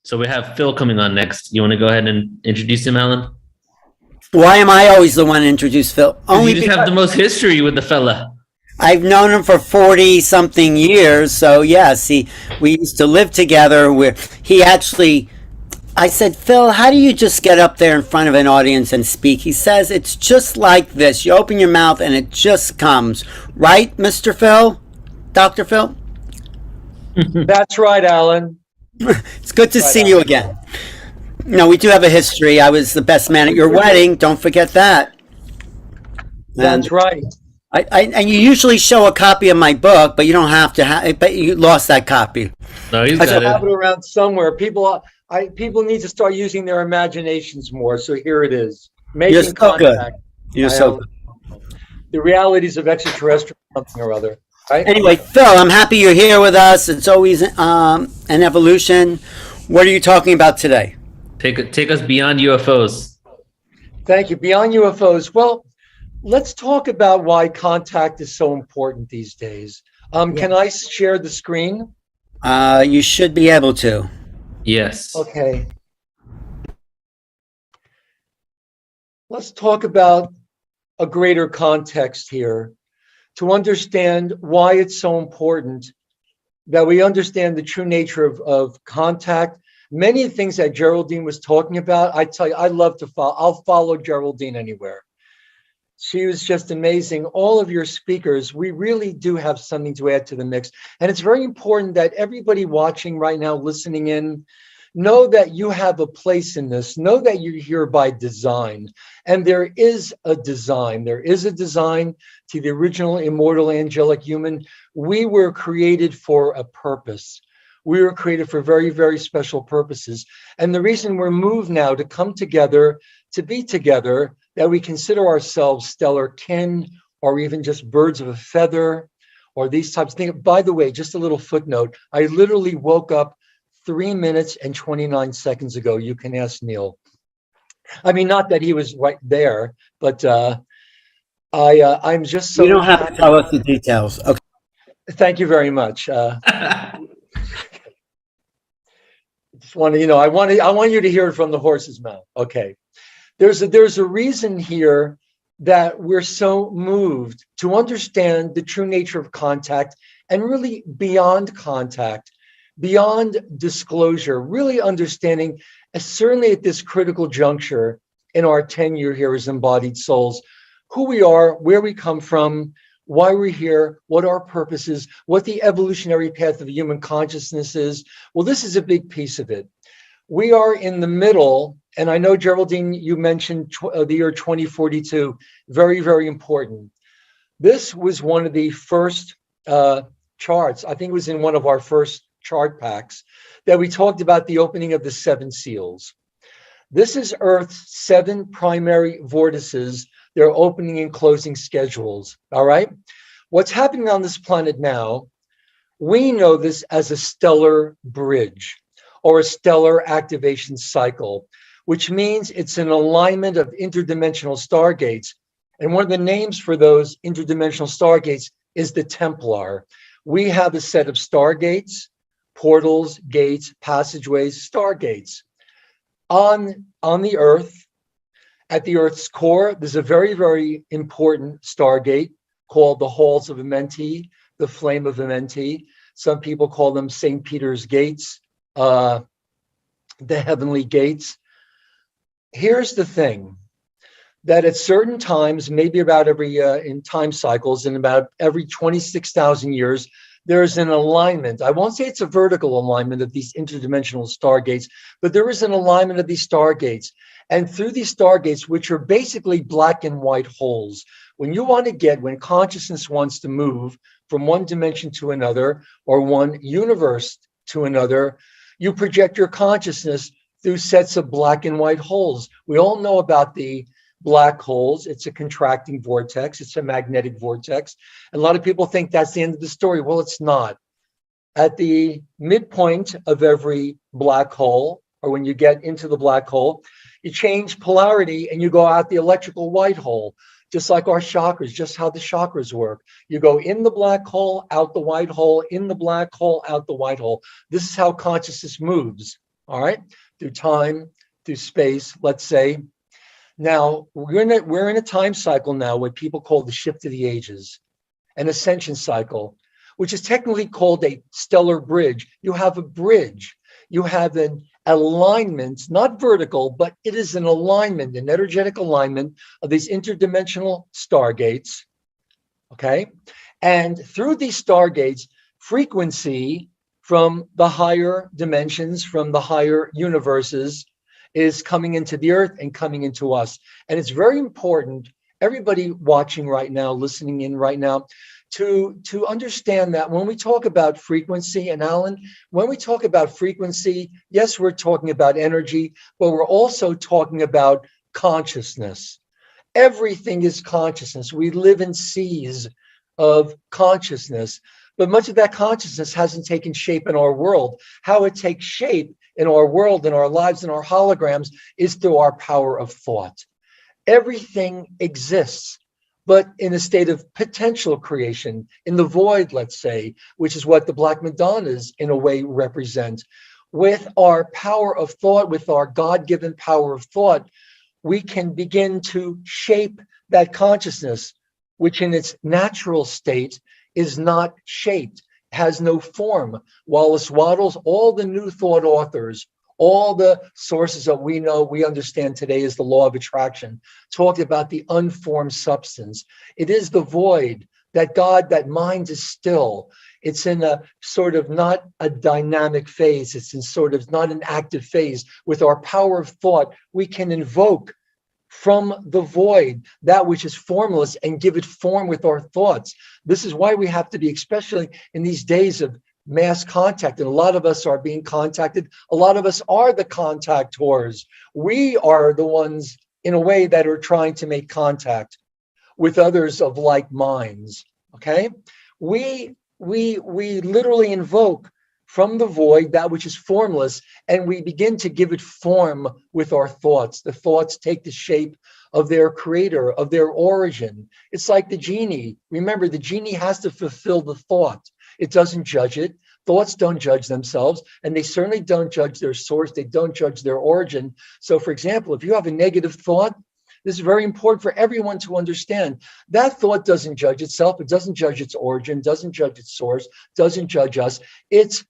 So we have Phil coming on next. You want to go ahead and introduce him, Alan? Why am I always the one to introduce Phil? Only you just have the most history with the fella. I've known him for 40-something years. So, yes, we used to live together. I said, Phil, how do you just get up there in front of an audience and speak? He says, it's just like this. You open your mouth and it just comes. Right, Mr. Phil? Dr. Phil? That's right, Alan. It's good to see you again. No, we do have a history. I was the best man at your wedding. Don't forget that. That's right. And you usually show a copy of my book, but you don't have to. But you lost that copy. No, he's got it. I have it around somewhere. People need to start using their imaginations more. So here it is. You're so contact. Good. You're so good. The realities of extraterrestrial something or other. Right? Anyway, Phil, I'm happy you're here with us. It's always an evolution. What are you talking about today? Take us beyond UFOs. Thank you. Beyond UFOs. Well, let's talk about why contact is so important these days. Can I share the screen? You should be able to. Yes. Okay. Let's talk about a greater context here to understand why it's so important that we understand the true nature of contact. Many of the things that Geraldine was talking about, I tell you, I love to follow. I'll follow Geraldine anywhere. She was just amazing. All of your speakers, we really do have something to add to the mix. And it's very important that everybody watching right now, listening in, know that you have a place in this. Know that you're here by design. And there is a design. There is a design to the original immortal angelic human. We were created for a purpose. We were created for very, very special purposes. And the reason we're moved now to come together, to be together, that we consider ourselves stellar kin, or even just birds of a feather, or these types of things. By the way, just a little footnote. I literally woke up 3 minutes and 29 seconds ago. You can ask Neil. I mean, not that he was right there, but I'm just so... You don't have to tell us the details. Okay. Thank you very much. Just want to, I want you to hear it from the horse's mouth. Okay. There's a reason here that we're so moved to understand the true nature of contact, and really beyond contact, beyond disclosure, really understanding, certainly at this critical juncture in our tenure here as embodied souls, who we are, where we come from, why we're here, what our purpose is, what the evolutionary path of human consciousness is. Well, this is a big piece of it. We are in the middle, and I know, Geraldine, you mentioned the year 2042, very, very important. This was one of the first charts, I think it was in one of our first chart packs, that we talked about the opening of the 7 seals. This is Earth's 7 primary vortices, their opening and closing schedules, all right? What's happening on this planet now, we know this as a stellar bridge, or a stellar activation cycle, which means it's an alignment of interdimensional stargates. And one of the names for those interdimensional stargates is the Templar. We have a set of stargates, portals, gates, passageways, stargates. On the Earth, at the Earth's core, there's a very, very important stargate called the Halls of Amenti, the Flame of Amenti. Some people call them St. Peter's Gates, the Heavenly Gates. Here's the thing, that at certain times, maybe about in time cycles, in about every 26,000 years, there's an alignment. I won't say it's a vertical alignment of these interdimensional stargates, but there is an alignment of these stargates. And through these stargates, which are basically black and white holes, when consciousness wants to move from one dimension to another, or one universe to another, you project your consciousness through sets of black and white holes. We all know about the black holes. It's a contracting vortex. It's a magnetic vortex. And a lot of people think that's the end of the story. Well, it's not. At the midpoint of every black hole, or when you get into the black hole, you change polarity and you go out the electrical white hole, just like our chakras, just how the chakras work. You go in the black hole, out the white hole, in the black hole, out the white hole. This is how consciousness moves. all right, through time, through space, let's say. Now, we're in a time cycle now, what people call the shift of the ages, an ascension cycle, which is technically called a stellar bridge. You have a bridge, you have an alignment, not vertical, but it is an alignment, an energetic alignment of these interdimensional stargates. Okay. And through these stargates, frequency from the higher dimensions, from the higher universes, is coming into the earth and coming into us. And it's very important, everybody watching right now, listening in right now, to understand that when we talk about frequency, and Alan, when we talk about frequency, yes, we're talking about energy, but we're also talking about consciousness. Everything is consciousness. We live in seas of consciousness, but much of that consciousness hasn't taken shape in our world. How it takes shape in our world, in our lives, in our holograms, is through our power of thought. Everything exists, but in a state of potential creation, in the void, let's say, which is what the Black Madonnas in a way represent. With our power of thought, with our God-given power of thought, we can begin to shape that consciousness, which in its natural state is not shaped, has no form. Wallace Wattles, all the new thought authors, all the sources that we know, we understand today is the law of attraction, talked about the unformed substance. It is the void, that God, that mind is still. It's in a sort of not a dynamic phase. It's in sort of not an active phase. With our power of thought, we can invoke from the void that which is formless and give it form with our thoughts. This is why we have to be, especially in these days of mass contact, and a lot of us are being contacted. A lot of us are the contactors. We are the ones, in a way, that are trying to make contact with others of like minds. Okay, we literally invoke from the void that which is formless, and we begin to give it form with our thoughts. The thoughts take the shape of their creator, of their origin. It's like the genie. Remember, the genie has to fulfill the thought. It doesn't judge it. Thoughts don't judge themselves, and they certainly don't judge their source. They don't judge their origin. So, for example, if you have a negative thought, this is very important for everyone to understand. That thought doesn't judge itself. It doesn't judge its origin, doesn't judge its source, doesn't judge us. It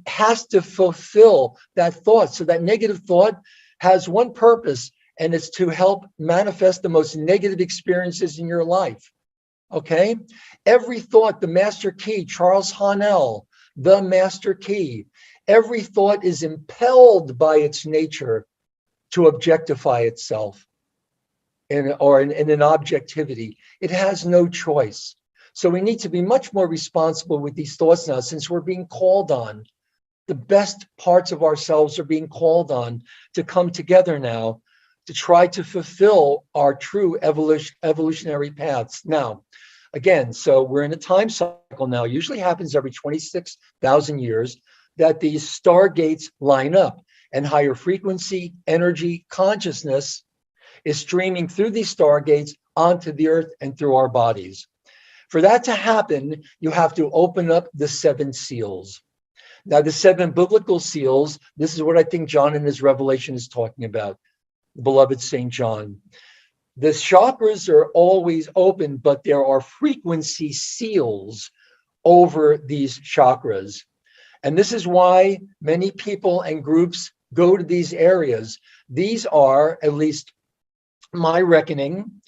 has to fulfill that thought. So that negative thought has one purpose, and it's to help manifest the most negative experiences in your life. Okay? Every thought, the master key, Charles Haanel, the master key, every thought is impelled by its nature to objectify itself in an objectivity. It has no choice. So we need to be much more responsible with these thoughts now, since we're being called on. The best parts of ourselves are being called on to come together now to try to fulfill our true evolutionary paths. Now, again, so we're in a time cycle now, usually happens every 26,000 years, that these stargates line up, and higher frequency, energy, consciousness is streaming through these stargates onto the earth and through our bodies. For that to happen, you have to open up the 7 seals. Now, the 7 biblical seals, this is what I think John in his Revelation is talking about, beloved St. John. The chakras are always open, but there are frequency seals over these chakras. And this is why many people and groups go to these areas. These are, at least my reckoning,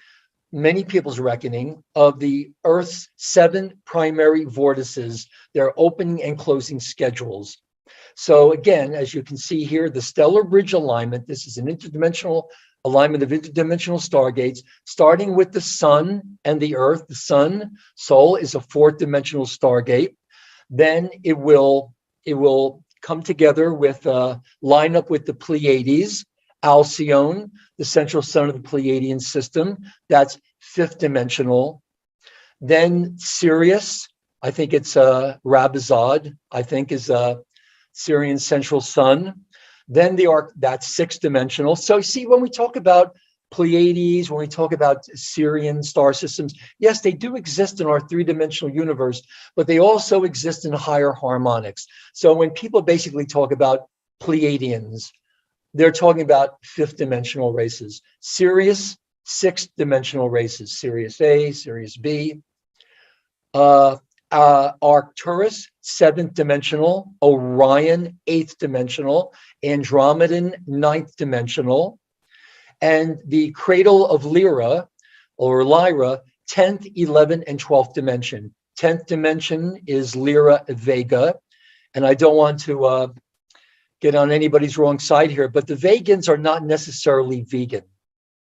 many people's reckoning, of the Earth's 7 primary vortices, their opening and closing schedules. So again, as you can see here, the stellar bridge alignment, this is an interdimensional alignment of interdimensional stargates, starting with the sun and the earth. The sun, Sol, is a 4th dimensional stargate. Then it will come together with, line up with the Pleiades, Alcyone, the central sun of the Pleiadian system, that's 5th dimensional. Then Sirius, I think it's Rabazad, I think is a Syrian central sun. Then that's 6th dimensional. So see, when we talk about Pleiades, when we talk about Syrian star systems, yes, they do exist in our 3-dimensional universe, but they also exist in higher harmonics. So when people basically talk about Pleiadians. They're talking about fifth dimensional races. Sirius, sixth dimensional races. Sirius A, Sirius B. Arcturus, seventh dimensional. Orion, eighth dimensional. Andromedan, ninth dimensional. And the cradle of Lyra, or Lyra, 10th, 11th, and 12th dimension. 10th dimension is Lyra Vega. And I don't want to get on anybody's wrong side here, but the vegans are not necessarily vegan.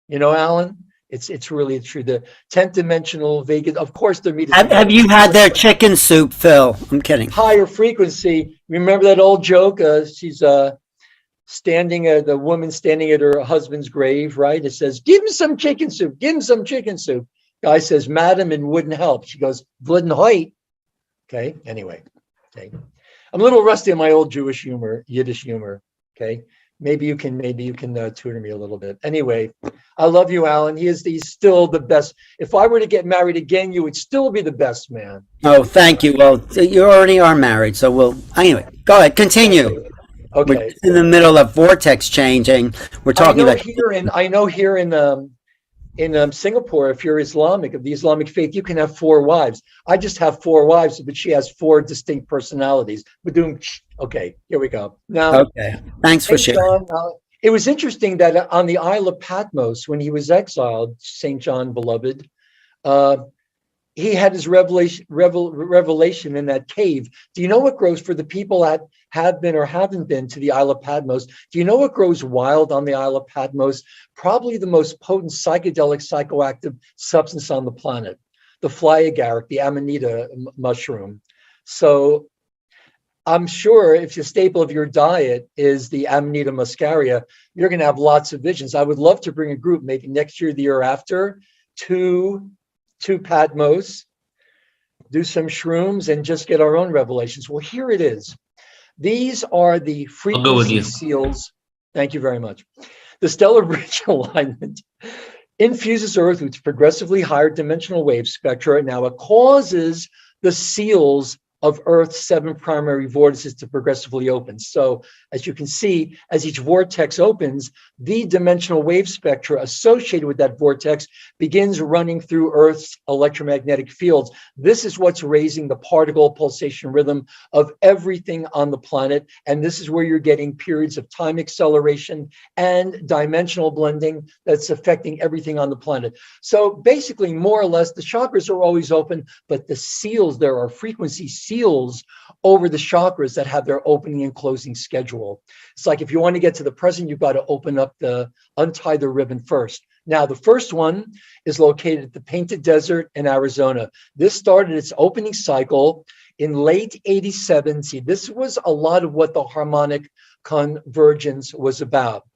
You know, Alan, it's really true. The 10th dimensional vegan, of course, their meat is Have you had their chicken soup, Phil? I'm kidding. higher frequency. Remember that old joke? She's the woman standing at her husband's grave, right? It says, "Give him some chicken soup. Give him some chicken soup." Guy says, "Madam, it wouldn't help." She goes, "Wouldn't hurt." Okay. Anyway, okay. I'm a little rusty on my old Jewish humor, Yiddish humor. Okay. Maybe you can tutor me a little bit. Anyway, I love you, Alan. He's still the best. If I were to get married again, you would still be the best man. Oh, thank you. Well, you already are married, so anyway, go ahead, continue. Okay. We're in the middle of vortex changing. We're talking about here in Singapore, if you're Islamic, of the Islamic faith, you can have 4 wives. I just have 4 wives, but she has 4 distinct personalities. We're doing, okay, here we go. Now, okay. Thanks for sharing. John, it was interesting that on the Isle of Patmos, when he was exiled, St. John Beloved, he had his revelation in that cave. Do you know what grows for the people that have been or haven't been to the Isle of Patmos? Do you know what grows wild on the Isle of Patmos? Probably the most potent psychedelic psychoactive substance on the planet, the fly agaric, the amanita mushroom. So I'm sure if the staple of your diet is the Amanita muscaria, you're going to have lots of visions. I would love to bring a group, maybe next year, the year after, to Patmos, do some shrooms, and just get our own revelations. Well, here it is. These are the frequency seals. Thank you very much. The stellar bridge alignment infuses Earth with progressively higher dimensional wave spectra. Now it causes the seals of Earth's 7 primary vortices to progressively open. So as you can see, as each vortex opens, the dimensional wave spectra associated with that vortex begins running through Earth's electromagnetic fields. This is what's raising the particle pulsation rhythm of everything on the planet. And this is where you're getting periods of time acceleration and dimensional blending that's affecting everything on the planet. So basically, more or less, the chakras are always open, but the seals, there are frequency seals over the chakras that have their opening and closing schedule. It's like if you want to get to the present, you've got to untie the ribbon first. Now, the first one is located at the Painted Desert in Arizona. This started its opening cycle in late 87. See, this was a lot of what the harmonic convergence was about.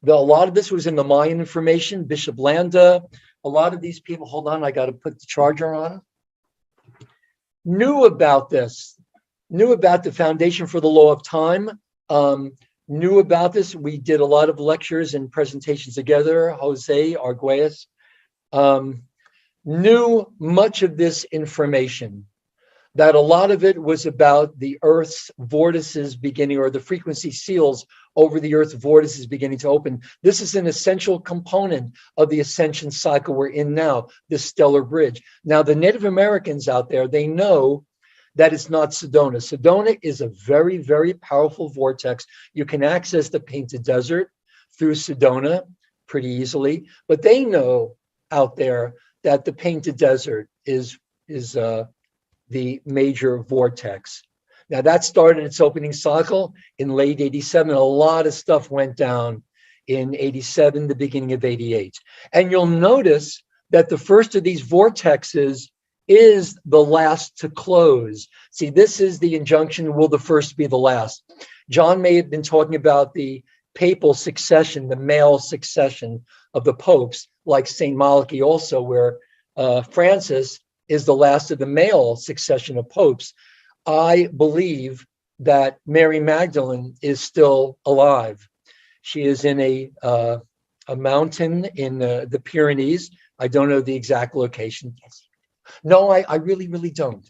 A lot of this was in the Mayan information, Bishop Landa. A lot of these people, hold on, I got to put the charger on. Knew about this, knew about the foundation for the law of time, knew about this. We did a lot of lectures and presentations together, Jose Arguelles, knew much of this information, that a lot of it was about the Earth's vortices beginning, or the frequency seals over the Earth's vortices beginning to open. This is an essential component of the ascension cycle we're in now, this stellar bridge. Now, the Native Americans out there, they know that it's not Sedona. Sedona is a very, very powerful vortex. You can access the Painted Desert through Sedona pretty easily, but they know out there that the Painted Desert is the major vortex. Now that started its opening cycle in late 87. A lot of stuff went down in 87, the beginning of 88. And you'll notice that the first of these vortexes is the last to close. See, this is the injunction, will the first be the last? John may have been talking about the papal succession, the male succession of the popes, like St. Malachy also, where Francis is the last of the male succession of popes. I believe that Mary Magdalene is still alive. She is in a mountain in the Pyrenees. I don't know the exact location. No, I really, really don't.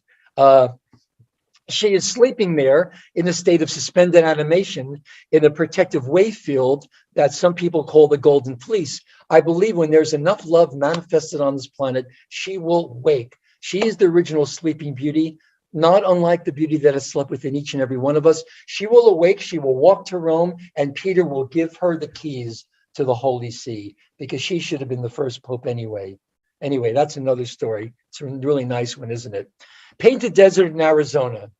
She is sleeping there in a state of suspended animation in a protective wave field that some people call the golden fleece. I believe when there's enough love manifested on this planet, she will wake. She is the original sleeping beauty, not unlike the beauty that has slept within each and every one of us. She will awake, she will walk to Rome, and Peter will give her the keys to the Holy See, because she should have been the first pope anyway. Anyway, that's another story. It's a really nice one, isn't it? Painted Desert in Arizona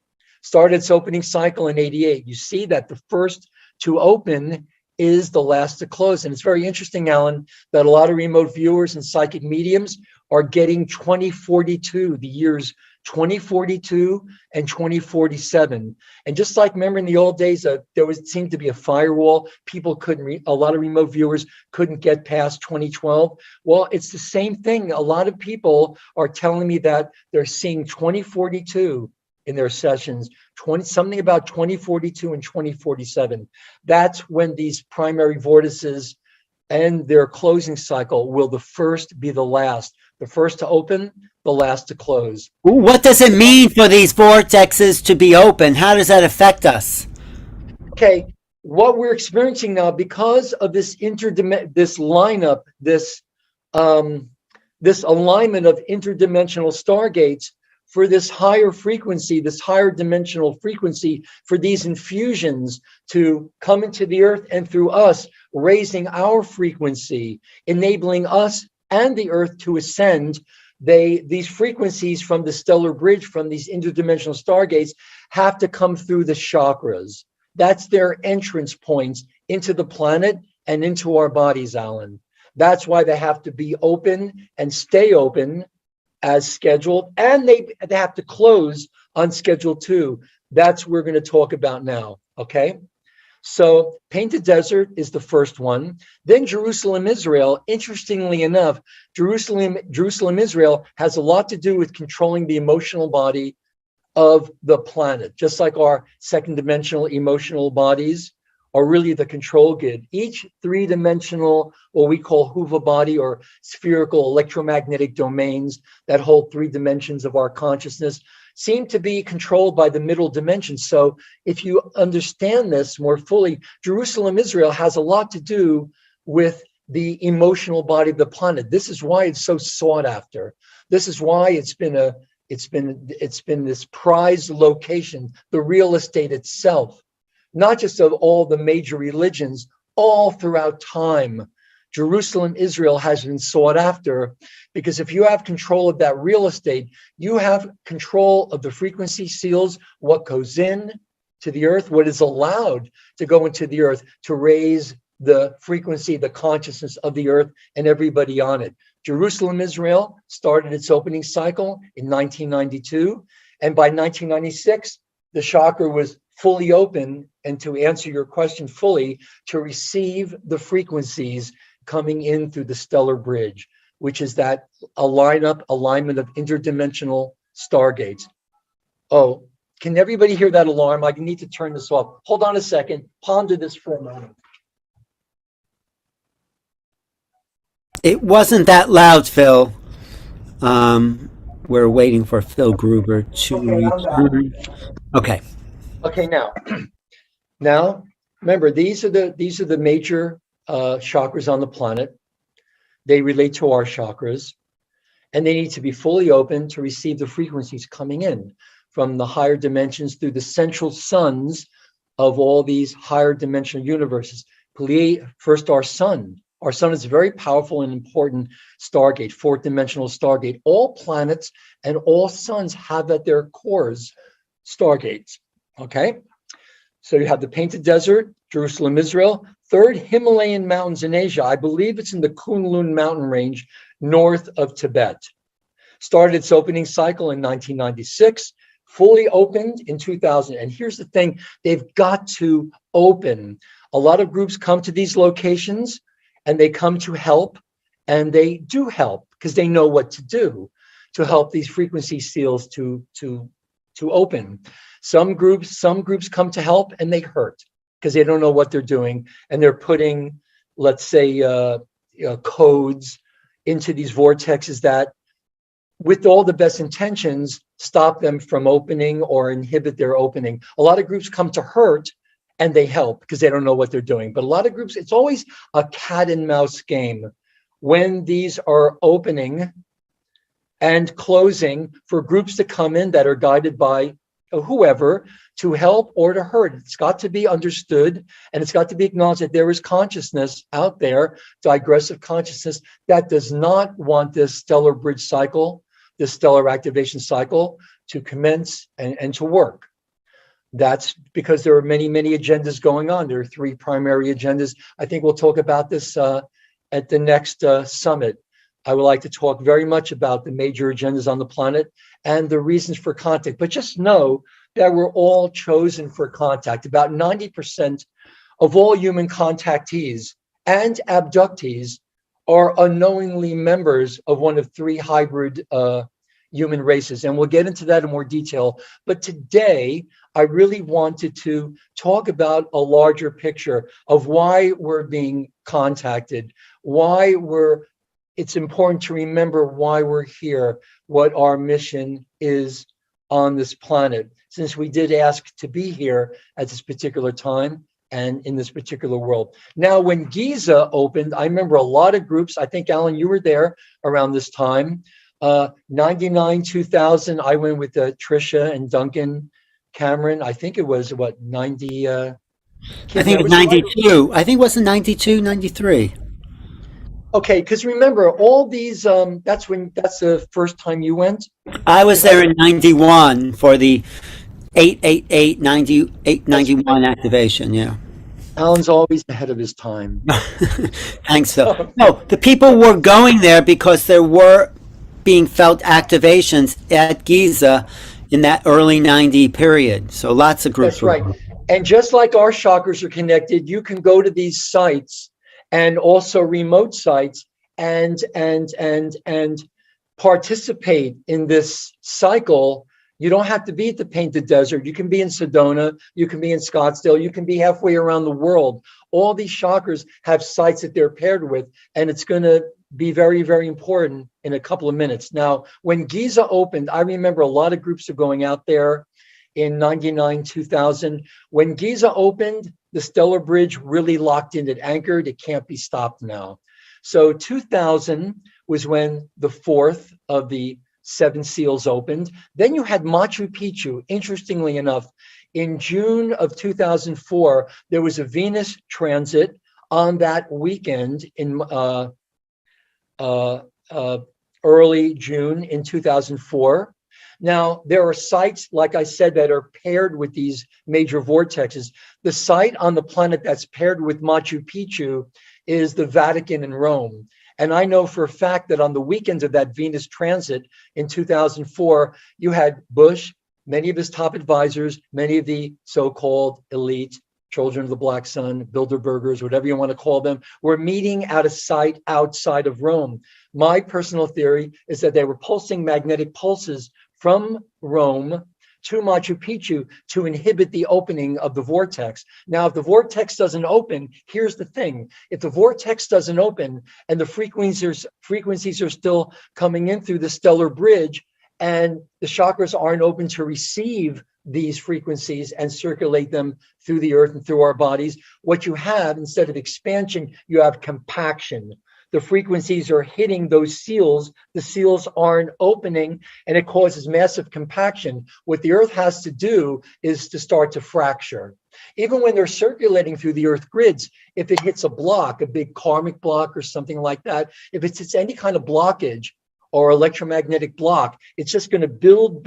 started its opening cycle in 88. You see that the first to open is the last to close. And it's very interesting, Alan, that a lot of remote viewers and psychic mediums are getting 2042, the years 2042 and 2047. And just like, remember in the old days, seemed to be a firewall. People couldn't, a lot of remote viewers couldn't get past 2012. Well, it's the same thing. A lot of people are telling me that they're seeing 2042 in their sessions, something about 2042 and 2047. That's when these primary vortices and their closing cycle will the first be the last to open, the last to close. What does it mean for these vortexes to be open? How does that affect us? Okay, what we're experiencing now, because of this lineup, this alignment of interdimensional stargates, for this higher frequency, this higher dimensional frequency, for these infusions to come into the earth and through us, raising our frequency, enabling us and the earth to ascend. These frequencies from the stellar bridge, from these interdimensional stargates, have to come through the chakras. That's their entrance points into the planet and into our bodies, Alan. That's why they have to be open and stay open as scheduled, and they have to close on schedule 2. That's what we're going to talk about now, okay? So Painted Desert is the first one. Then Jerusalem, Israel. Interestingly enough, Jerusalem, Israel has a lot to do with controlling the emotional body of the planet, just like our second dimensional emotional bodies are really the control grid. Each three-dimensional, what we call Huva body, or spherical electromagnetic domains that hold 3 dimensions of our consciousness, seem to be controlled by the middle dimension. So if you understand this more fully, Jerusalem, Israel has a lot to do with the emotional body of the planet. This is why it's so sought after. This is why it's been this prized location, the real estate itself, not just of all the major religions, all throughout time. Jerusalem, Israel has been sought after, because if you have control of that real estate, you have control of the frequency seals, what goes in to the earth, what is allowed to go into the earth to raise the frequency, the consciousness of the earth and everybody on it. Jerusalem, Israel started its opening cycle in 1992. And by 1996, the chakra was fully open, and to answer your question fully, to receive the frequencies coming in through the stellar bridge, which is that alignment of interdimensional stargates. Oh, can everybody hear that alarm? I need to turn this off. Hold on a second. Ponder this for a moment. It wasn't that loud, Phil. We're waiting for Phil Gruber to return. Okay. Okay, now remember, these are the major chakras on the planet. They relate to our chakras, and they need to be fully open to receive the frequencies coming in from the higher dimensions through the central suns of all these higher dimensional universes. First, our sun. Our sun is a very powerful and important stargate, 4th dimensional stargate. All planets and all suns have at their cores stargates. Okay, so you have the Painted Desert, Jerusalem, Israel, 3rd Himalayan mountains in Asia. I believe it's in the Kunlun mountain range north of Tibet. Started its opening cycle in 1996, fully opened in 2000. And here's the thing, they've got to open. A lot of groups come to these locations and they come to help, and they do help because they know what to do to help these frequency seals to open. Some groups come to help and they hurt because they don't know what they're doing, and they're putting, let's say, codes into these vortexes that with all the best intentions, stop them from opening or inhibit their opening. A lot of groups come to hurt and they help because they don't know what they're doing. But a lot of groups, it's always a cat and mouse game when these are opening and closing for groups to come in that are guided by whoever to help or to hurt. It's got to be understood, and it's got to be acknowledged that there is consciousness out there, digressive consciousness, that does not want this stellar bridge cycle, this stellar activation cycle to commence and to work. That's because there are many, many agendas going on. There are three primary agendas. I think we'll talk about this at the next summit. I would like to talk very much about the major agendas on the planet and the reasons for contact. But just know that we're all chosen for contact. About 90% of all human contactees and abductees are unknowingly members of one of three hybrid human races. And we'll get into that in more detail. But today, I really wanted to talk about a larger picture of why we're being contacted, why it's important to remember why we're here, what our mission is on this planet, since we did ask to be here at this particular time and in this particular world. Now, when Giza opened, I remember a lot of groups. I think, Alan, you were there around this time. 99, 2000, I went with Trisha and Duncan Cameron. I think it was, what, 90? I think it was 92. I think it wasn't 92, 93. Okay, because remember, all these, that's the first time you went? I was there in 91 for the 888 98 91 activation, yeah. Alan's always ahead of his time. Thanks, though. No, the people were going there because there were being felt activations at Giza in that early 90 period. So lots of groups. That's right. And just like our chakras are connected, you can go to these sites and also remote sites and participate in this cycle. You don't have to be at the Painted Desert. You can be in Sedona. You can be in Scottsdale. You can be halfway around the world. All these chakras have sites that they're paired with, and it's going to be very, very important in a couple of minutes. Now, when Giza opened, I remember a lot of groups are going out there in 99, 2000. When Giza opened, the stellar bridge really locked in. It anchored. It can't be stopped now. So 2000 was when the fourth of the seven seals opened. Then you had Machu Picchu. Interestingly enough, in June of 2004, there was a Venus transit on that weekend in early June in 2004. Now, there are sites, like I said, that are paired with these major vortexes. The site on the planet that's paired with Machu Picchu is the Vatican in Rome. And I know for a fact that on the weekends of that Venus transit in 2004, you had Bush, many of his top advisors, many of the so-called elite, children of the Black Sun, Bilderbergers, whatever you want to call them, were meeting at a site outside of Rome. My personal theory is that they were pulsing magnetic pulses from Rome to Machu Picchu to inhibit the opening of the vortex. Now, if the vortex doesn't open, here's the thing. If the vortex doesn't open and the frequencies are still coming in through the stellar bridge and the chakras aren't open to receive these frequencies and circulate them through the earth and through our bodies, what you have, instead of expansion, you have compaction. The frequencies are hitting those seals. The seals aren't opening, and it causes massive compaction. What the earth has to do is to start to fracture. Even when they're circulating through the earth grids, if it hits a block, a big karmic block or something like that, if it's any kind of blockage or electromagnetic block, it's just going to build.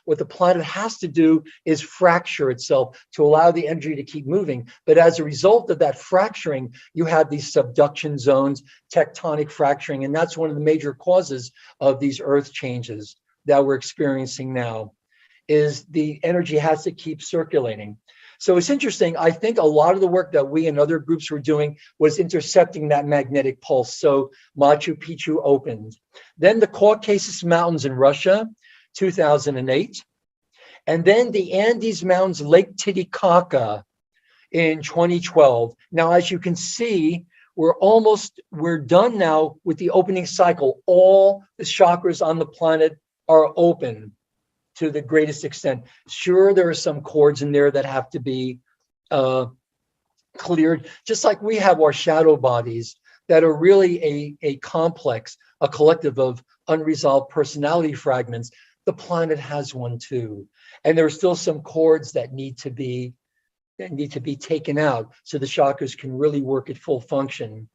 What the planet has to do is fracture itself to allow the energy to keep moving. But as a result of that fracturing, you have these subduction zones, tectonic fracturing, and that's one of the major causes of these earth changes that we're experiencing now, is the energy has to keep circulating. So it's interesting. I think a lot of the work that we and other groups were doing was intercepting that magnetic pulse. So Machu Picchu opened. Then the Caucasus Mountains in Russia, 2008. And then the Andes Mountains, Lake Titicaca in 2012. Now, as you can see, we're done now with the opening cycle. All the chakras on the planet are open to the greatest extent. Sure, there are some cords in there that have to be cleared, just like we have our shadow bodies that are really a complex, a collective of unresolved personality fragments. The planet has one too. And there are still some cords that need to be taken out so the chakras can really work at full function,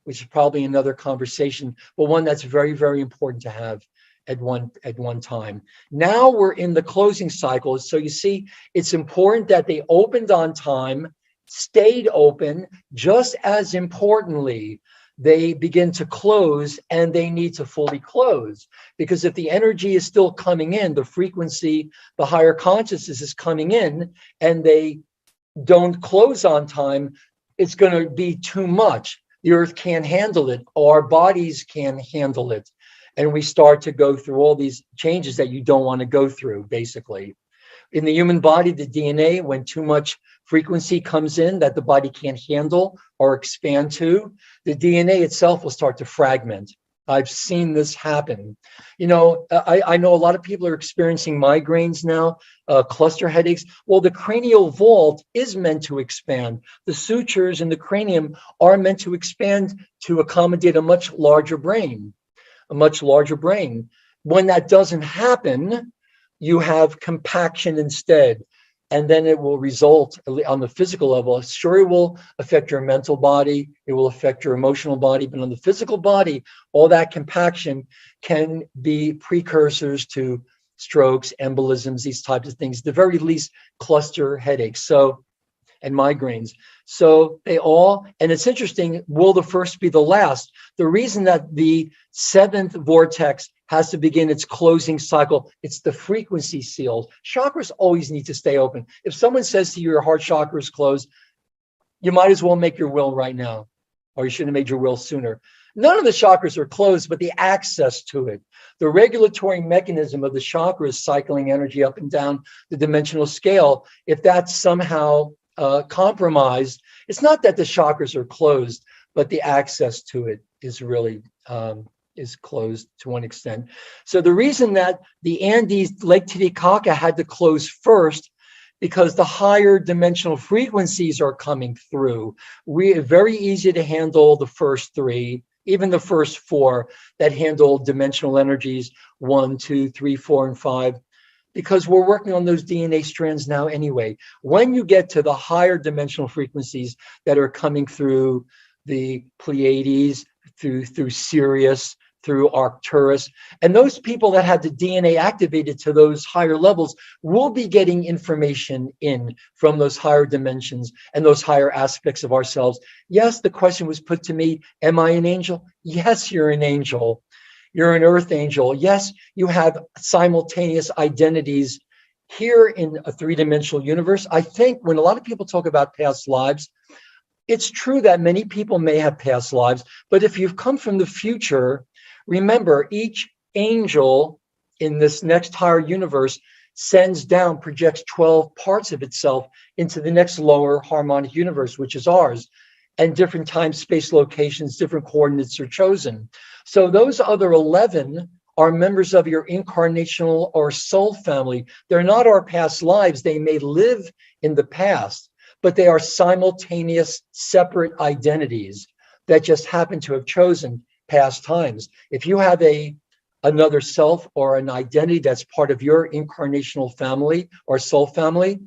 which is probably another conversation, but one that's very, very important to have at one time. Now we're in the closing cycle. So you see, it's important that they opened on time, stayed open. Just as importantly, they begin to close, and they need to fully close, because if the energy is still coming in, the frequency, the higher consciousness is coming in, and they don't close on time, it's going to be too much. The earth can't handle it. Our bodies can't handle it. And we start to go through all these changes that you don't want to go through, basically. In the human body, the DNA, when too much frequency comes in that the body can't handle or expand to, the DNA itself will start to fragment. I've seen this happen. You know, I know a lot of people are experiencing migraines now, cluster headaches. Well, the cranial vault is meant to expand. The sutures in the cranium are meant to expand to accommodate a much larger brain, a much larger brain. When that doesn't happen, you have compaction instead. And then it will result on the physical level. Sure, it will affect your mental body, it will affect your emotional body, but on the physical body, all that compaction can be precursors to strokes, embolisms, these types of things, at the very least, cluster headaches. So, and migraines. So they all, and it's interesting, will the first be the last? The reason that the seventh vortex has to begin its closing cycle, it's the frequency seals. Chakras always need to stay open. If someone says to you, your heart chakra is closed, you might as well make your will right now, or you should have made your will sooner. None of the chakras are closed, but the access to it, the regulatory mechanism of the chakras cycling energy up and down the dimensional scale, if that's somehow compromised, it's not that the chakras are closed, but the access to it is really is closed to one extent. So the reason that the Andes, Lake Titicaca had to close first, because the higher dimensional frequencies are coming through. Very easy to handle the first three, even the first four that handle dimensional energies 1, 2, 3, 4, and 5. Because we're working on those DNA strands now anyway. When you get to the higher dimensional frequencies that are coming through the Pleiades, through Sirius, through Arcturus, and those people that had the DNA activated to those higher levels will be getting information in from those higher dimensions and those higher aspects of ourselves. Yes, the question was put to me, am I an angel? Yes, you're an angel. You're an earth angel. Yes, you have simultaneous identities here in a three-dimensional universe. I think when a lot of people talk about past lives, it's true that many people may have past lives, but if you've come from the future, remember, each angel in this next higher universe sends down, projects 12 parts of itself into the next lower harmonic universe, which is ours. And different time, space, locations, different coordinates are chosen. So those other 11 are members of your incarnational or soul family. They're not our past lives. They may live in the past, but they are simultaneous, separate identities that just happen to have chosen past times. If you have another self or an identity that's part of your incarnational family or soul family,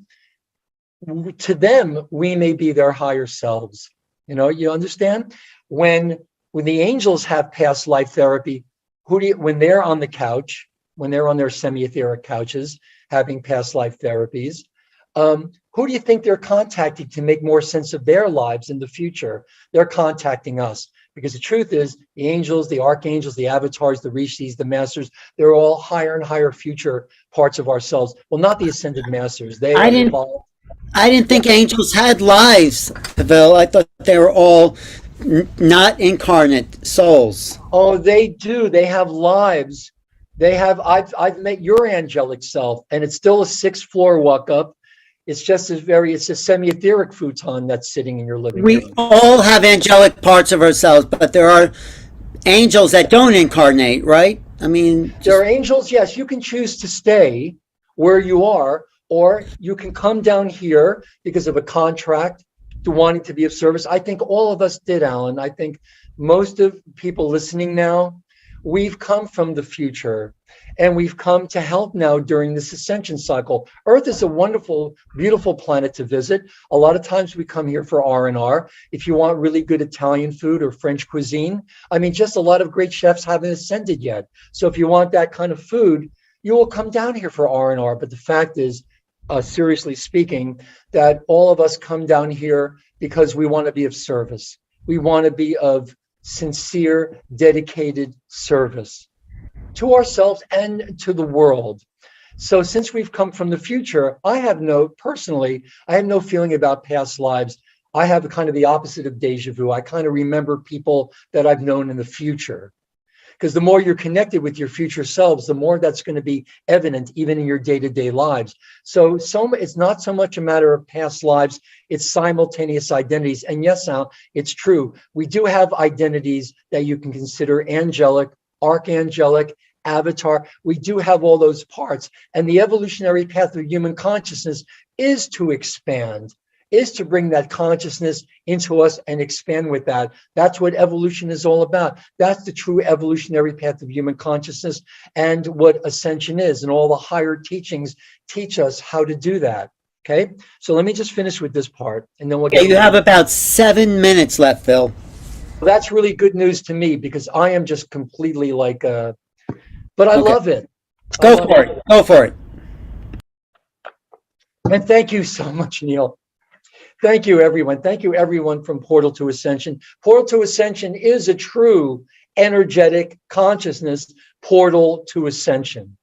to them, we may be their higher selves. You know, you understand? When the angels have past life therapy, when they're on the couch, when they're on their semi-etheric couches having past life therapies, who do you think they're contacting to make more sense of their lives in the future? They're contacting us, because the truth is, the angels, the archangels, the avatars, the rishis, the masters, they're all higher and higher future parts of ourselves. Well, not the ascended masters. They have evolved. I didn't think angels had lives, Pavel. I thought they were all not incarnate souls. Oh, they do. They have lives. They have. I've met your angelic self, and it's still a 6th floor walk up. It's just it's a semi-etheric futon that's sitting in your living We room. all have angelic parts of ourselves, but there are angels that don't incarnate, right? I mean, There are angels, yes, you can choose to stay where you are, or you can come down here because of a contract to wanting to be of service. I think all of us did, Alan. I think most of people listening now, we've come from the future and we've come to help now during this ascension cycle. Earth is a wonderful, beautiful planet to visit. A lot of times we come here for R&R. If you want really good Italian food or French cuisine, I mean, just a lot of great chefs haven't ascended yet. So if you want that kind of food, you will come down here for R&R. But the fact is, seriously speaking, that all of us come down here because we want to be of service. We want to be of sincere, dedicated service to ourselves and to the world. So since we've come from the future, I have no feeling about past lives. I have kind of the opposite of deja vu. I kind of remember people that I've known in the future. Because the more you're connected with your future selves, the more that's going to be evident even in your day-to-day lives. So it's not so much a matter of past lives, it's simultaneous identities. And yes, Al, it's true. We do have identities that you can consider angelic, archangelic, avatar. We do have all those parts. And the evolutionary path of human consciousness is to expand, is to bring that consciousness into us and expand with that. That's what evolution is all about. That's the true evolutionary path of human consciousness and what ascension is. And all the higher teachings teach us how to do that. Okay, so let me just finish with this part and then we'll get. you have about 7 minutes left, Phil. Well, that's really good news to me because I am just completely like, but I love it. Go for it. Go for it. And thank you so much, Neil. Thank you, everyone. Thank you, everyone from Portal to Ascension. Portal to Ascension is a true energetic consciousness portal to ascension.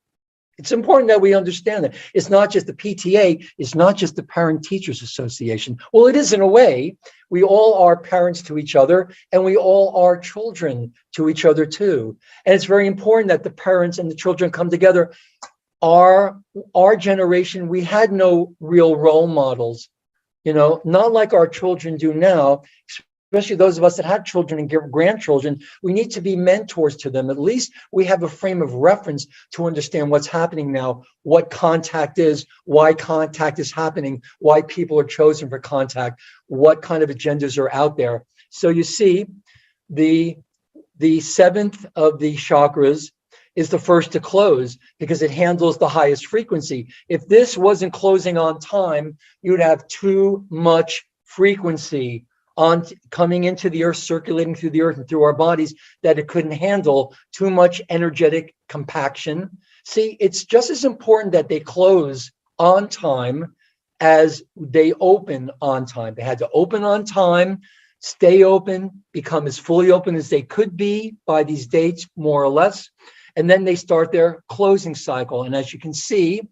It's important that we understand that. It's not just the PTA. It's not just the Parent Teachers Association. Well, it is in a way. We all are parents to each other, and we all are children to each other, too. And it's very important that the parents and the children come together. Our generation, we had no real role models. You know, not like our children do now, especially those of us that have children and grandchildren. We need to be mentors to them. At least we have a frame of reference to understand what's happening now, what contact is, why contact is happening, why people are chosen for contact, what kind of agendas are out there. So you see, the seventh of the chakras is the first to close because it handles the highest frequency. If this wasn't closing on time, you'd have too much frequency on coming into the earth, circulating through the earth and through our bodies, that it couldn't handle too much energetic compaction. See, it's just as important that they close on time as they open on time. They had to open on time, stay open, become as fully open as they could be by these dates, more or less. And then they start their closing cycle. And as you can see,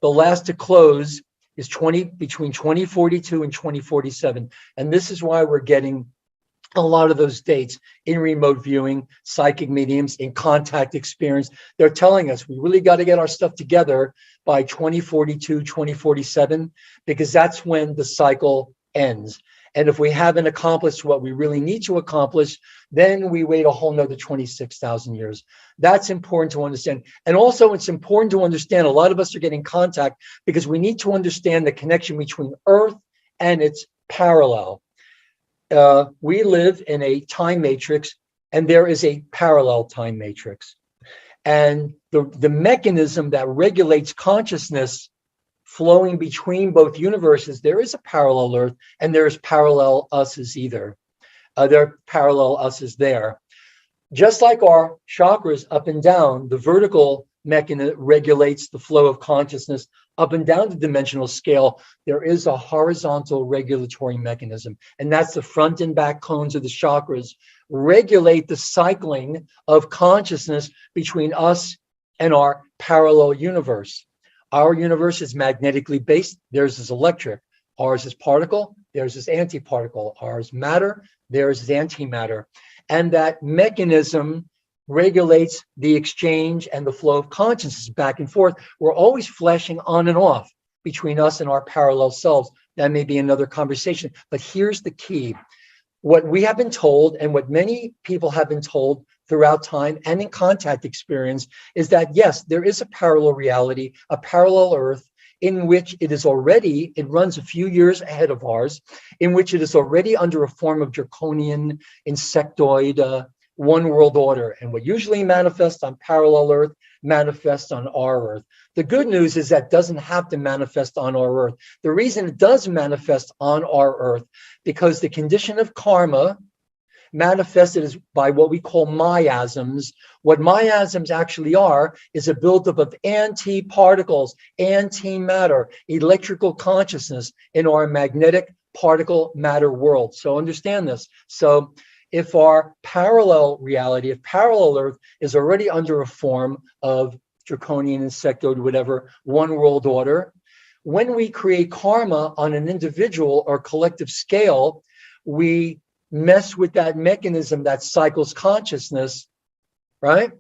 the last to close is between 2042 and 2047. And this is why we're getting a lot of those dates in remote viewing, psychic mediums, in contact experience. They're telling us we really got to get our stuff together by 2042, 2047, because that's when the cycle ends. And if we haven't accomplished what we really need to accomplish, then we wait a whole nother 26,000 years. That's important to understand. And also it's important to understand a lot of us are getting contact because we need to understand the connection between Earth and its parallel. We live in a time matrix and there is a parallel time matrix. And the mechanism that regulates consciousness flowing between both universes, there is a parallel Earth and there's parallel us's either. There are parallel us's there. Just like our chakras up and down, the vertical mechanism regulates the flow of consciousness up and down the dimensional scale. There is a horizontal regulatory mechanism, and that's the front and back cones of the chakras regulate the cycling of consciousness between us and our parallel universe. Our universe is magnetically based. Theirs is electric. Ours is particle. Theirs is antiparticle. Ours matter. Theirs is antimatter. And that mechanism regulates the exchange and the flow of consciousness back and forth. We're always flashing on and off. between us and our parallel selves. That may be another conversation, but here's the key. What we have been told, and what many people have been told throughout time and in contact experience, is that yes, there is a parallel reality, a parallel Earth, in which it runs a few years ahead of ours, in which it is already under a form of draconian, insectoid, one world order. And what usually manifests on parallel Earth manifests on our Earth. The good news is that doesn't have to manifest on our Earth. The reason it does manifest on our Earth, because the condition of karma manifested is by what we call miasms. What miasms actually are is a buildup of anti-particles, antimatter, electrical consciousness in our magnetic particle matter world. So understand this. So if our parallel reality, if parallel Earth is already under a form of draconian, insectoid, whatever, one world order, when we create karma on an individual or collective scale, we mess with that mechanism that cycles consciousness, right?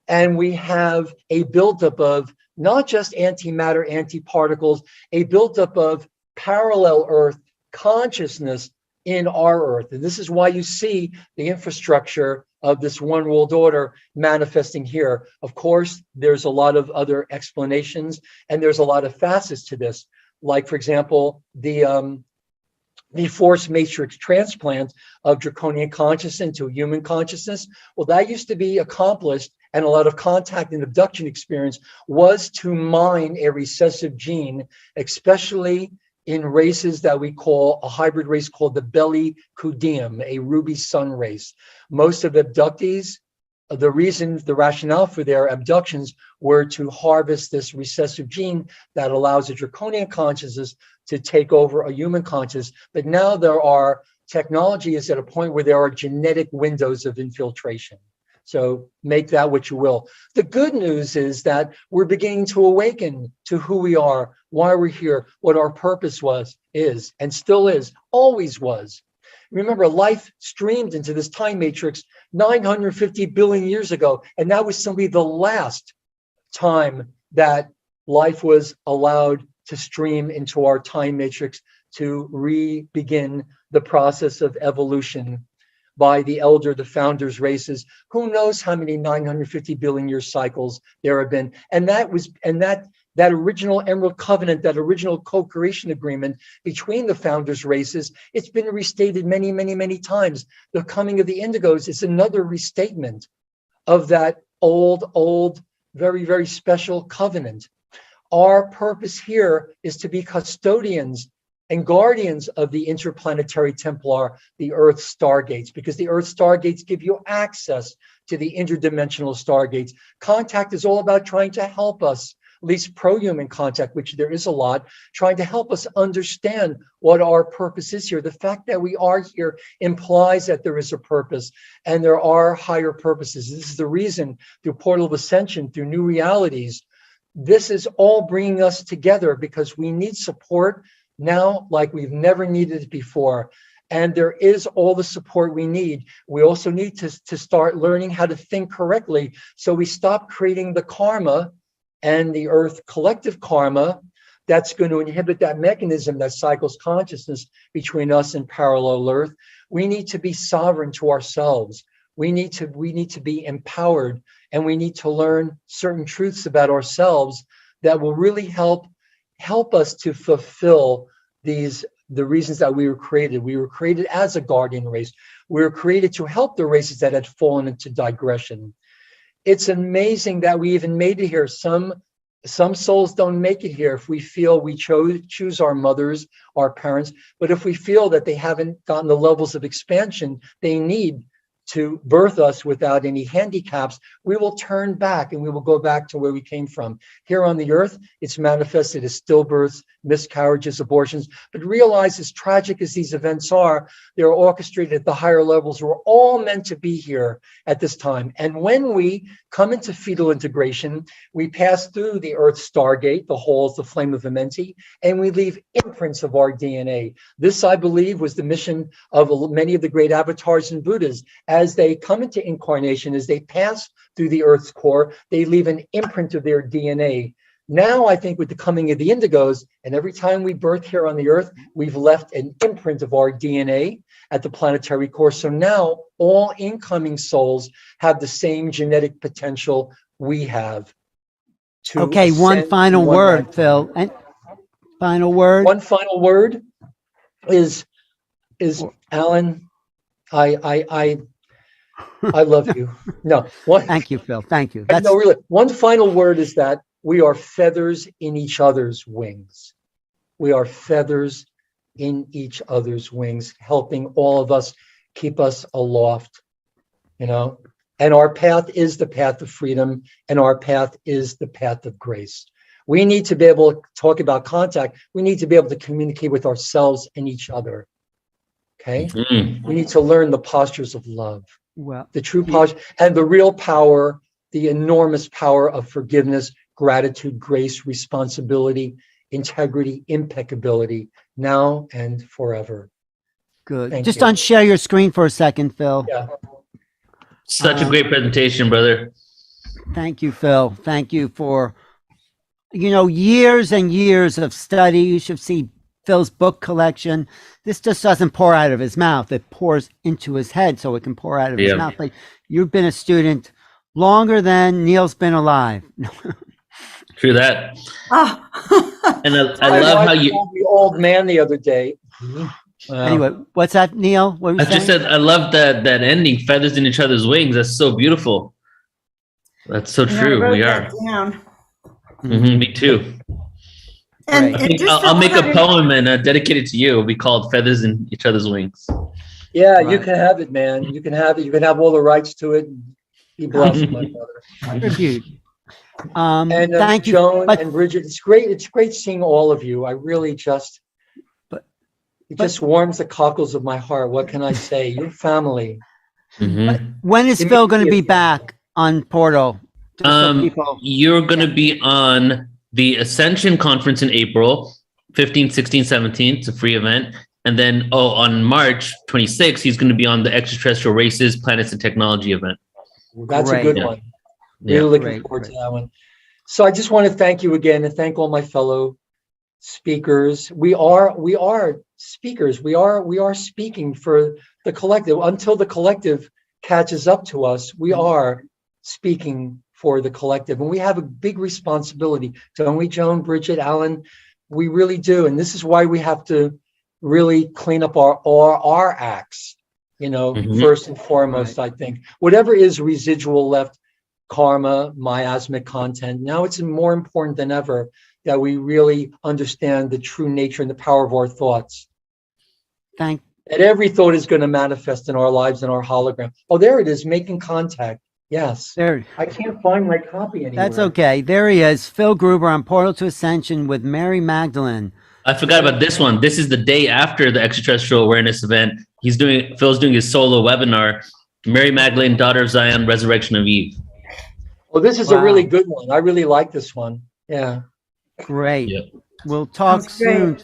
And we have a buildup of not just antimatter, antiparticles, a buildup of parallel Earth consciousness in our Earth. And this is why you see the infrastructure of this one world order manifesting here. Of course, there's a lot of other explanations, and there's a lot of facets to this. Like, for example, the force matrix transplant of draconian consciousness into human consciousness. Well, that used to be accomplished, and a lot of contact and abduction experience was to mine a recessive gene, especially in races that we call a hybrid race called the Belly Kudim, a ruby sun race. Most of abductees, the rationale for their abductions were to harvest this recessive gene that allows a draconian consciousness to take over a human consciousness. But now technology is at a point where there are genetic windows of infiltration. So make that what you will. The good news is that we're beginning to awaken to who we are, why we're here, what our purpose is, and still is, always was. Remember, life streamed into this time matrix 950 billion years ago, and that was simply the last time that life was allowed to stream into our time matrix to re-begin the process of evolution by the founders races. Who knows how many 950 billion year cycles there have been. And that original Emerald Covenant, that original co-creation agreement between the founders races, it's been restated many, many, many times. The coming of the Indigos is another restatement of that old, very, very special covenant. Our purpose here is to be custodians and guardians of the interplanetary Templar, the Earth stargates, because the Earth stargates give you access to the interdimensional stargates. Contact is all about trying to help us, at least pro-human contact, which there is a lot, trying to help us understand what our purpose is here. The fact that we are here implies that there is a purpose, and there are higher purposes. This is the reason, through Portal of Ascension, through new realities, this is all bringing us together, because we need support now like we've never needed it before. And there is all the support we need. We also need to start learning how to think correctly, so we stop creating the karma and the Earth collective karma that's going to inhibit that mechanism that cycles consciousness between us and parallel Earth. We need to be sovereign to ourselves. We need to be empowered, and we need to learn certain truths about ourselves that will really help us to fulfill the reasons that we were created. We were created as a guardian race. We were created to help the races that had fallen into digression. It's amazing that we even made it here. Some souls don't make it here if we feel we choose our mothers, our parents, but if we feel that they haven't gotten the levels of expansion they need to birth us without any handicaps, we will turn back and we will go back to where we came from. Here on the Earth, it's manifested as stillbirths, miscarriages, abortions. But realize, as tragic as these events are, they're orchestrated at the higher levels. We're all meant to be here at this time. And when we come into fetal integration, we pass through the Earth stargate, the halls, the flame of Amenti, and we leave imprints of our DNA. This, I believe, was the mission of many of the great avatars and Buddhas. As they come into incarnation, as they pass through the Earth's core, they leave an imprint of their DNA. Now, I think with the coming of the indigos, and every time we birth here on the earth, we've left an imprint of our DNA at the planetary core. So now all incoming souls have the same genetic potential we have. Okay, one final word, Phil. And final word. One final word is Alan, I love you. No, thank you, Phil. Thank you. No, really. One final word is that we are feathers in each other's wings. We are feathers in each other's wings, helping all of us, keep us aloft, and our path is the path of freedom, and our path is the path of grace. We need to be able to talk about contact. We need to be able to communicate with ourselves and each other. Okay. Mm-hmm. We need to learn the postures of love, the true posture, and the real power, the enormous power of forgiveness, gratitude, grace, responsibility, integrity, impeccability, now and forever. Good. Just unshare your screen for a second, Phil. Yeah. Such a great presentation, brother. Thank you, Phil. Thank you for, years and years of study. You should see Phil's book collection. This just doesn't pour out of his mouth. It pours into his head so it can pour out of his mouth. Like, you've been a student longer than Neil's been alive. True that. And I love how you told the old man the other day. Anyway, what's that, Neil? What were you saying? Just said I love that ending, feathers in each other's wings. That's so beautiful. That's so true. We are. Mm-hmm, me too. And I'll make a poem and dedicate it to you. It'll be called Feathers in Each Other's Wings. Yeah, right. You can have it, man. You can have it. You can have all the rights to it. Be blessed, my brother. Tribute. And thank you, Joan and Bridget. It's great. It's great seeing all of you. I really just, it just warms the cockles of my heart. What can I say? Your family. Mm-hmm. When is Phil going to be back on Portal? You're going to be on the Ascension Conference in April, 15th, 16th, 17th. It's a free event. And then, on March 26th, he's going to be on the Extraterrestrial Races, Planets, and Technology event. Well, that's a good one. Really looking forward to that one. So I just want to thank you again and thank all my fellow speakers. We are speakers. We are speaking for the collective. Until the collective catches up to us, we are speaking for the collective. And we have a big responsibility, don't we, Joan, Bridget, Alan? We really do. And this is why we have to really clean up our acts, first and foremost, I think. Whatever is residual left, karma, miasmic content, now it's more important than ever that we really understand the true nature and the power of our thoughts. And every thought is going to manifest in our lives in our hologram. Oh, there it is, making contact. Yes. There. I can't find my copy anymore. That's okay. There he is, Phil Gruber on Portal to Ascension with Mary Magdalene. I forgot about this one. This is the day after the Extraterrestrial Awareness event. Phil's doing his solo webinar, Mary Magdalene, Daughter of Zion, Resurrection of Eve. Well, this is a really good one. I really like this one. Yeah. Great. Yep. We'll talk soon.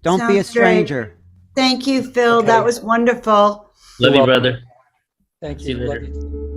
Don't be a stranger. Great. Thank you, Phil. Okay. That was wonderful. Love you, brother. Thank you. Love you.